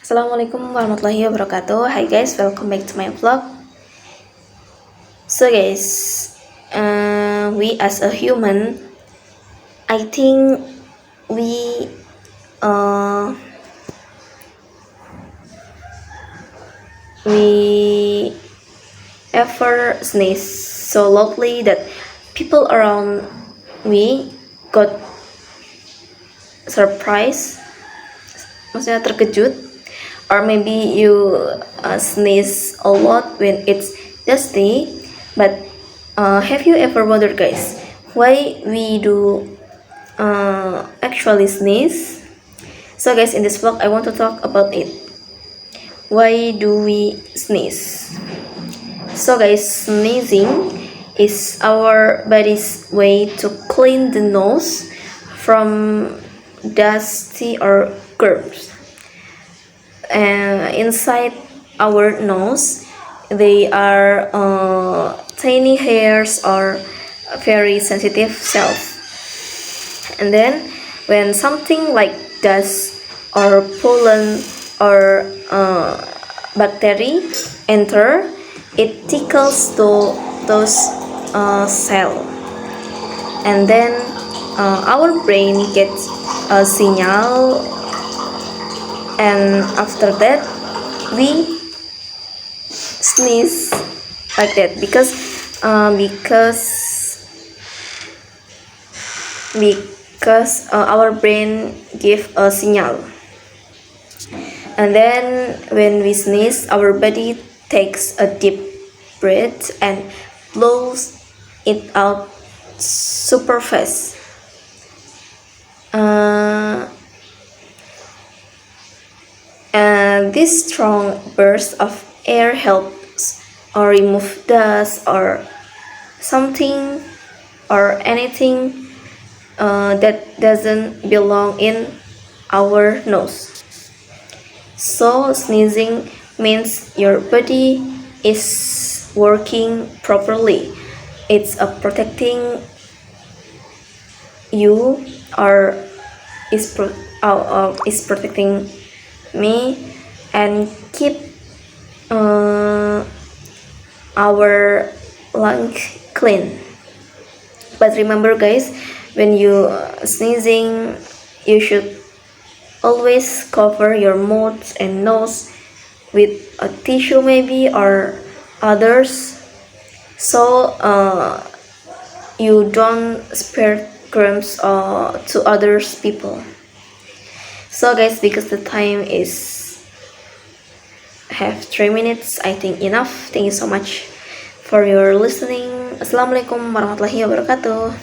Assalamualaikum warahmatullahi wabarakatuh. Hi guys, welcome back to my vlog. So guys, we as a human, I think we uh, we ever sneeze so loudly that people around me got surprised, maksudnya terkejut, or maybe you sneeze a lot when it's dusty. But have you ever wondered, guys, why we do actually sneeze? So guys, in this vlog I want to talk about it. Why do we sneeze? So guys, sneezing is our body's way to clean the nose from dusty or germs. Inside our nose, they are tiny hairs or very sensitive cells. And then when something like dust or pollen or bacteria enter, it tickles those cells, and then our brain gets a signal, and after that we sneeze like that because our brain give a signal. And then when we sneeze, our body takes a deep breath and blows it out super fast. And this strong burst of air helps or remove dust or something or anything that doesn't belong in our nose. So sneezing means your body is working properly. It's protecting you, or is protecting me and keep our lung clean. But remember guys, when you sneezing, you should always cover your mouth and nose with a tissue maybe or others, so you don't spread germs to others people. So guys, because the time is have 3 minutes, I think enough. Thank you so much for your listening. Assalamualaikum warahmatullahi wabarakatuh.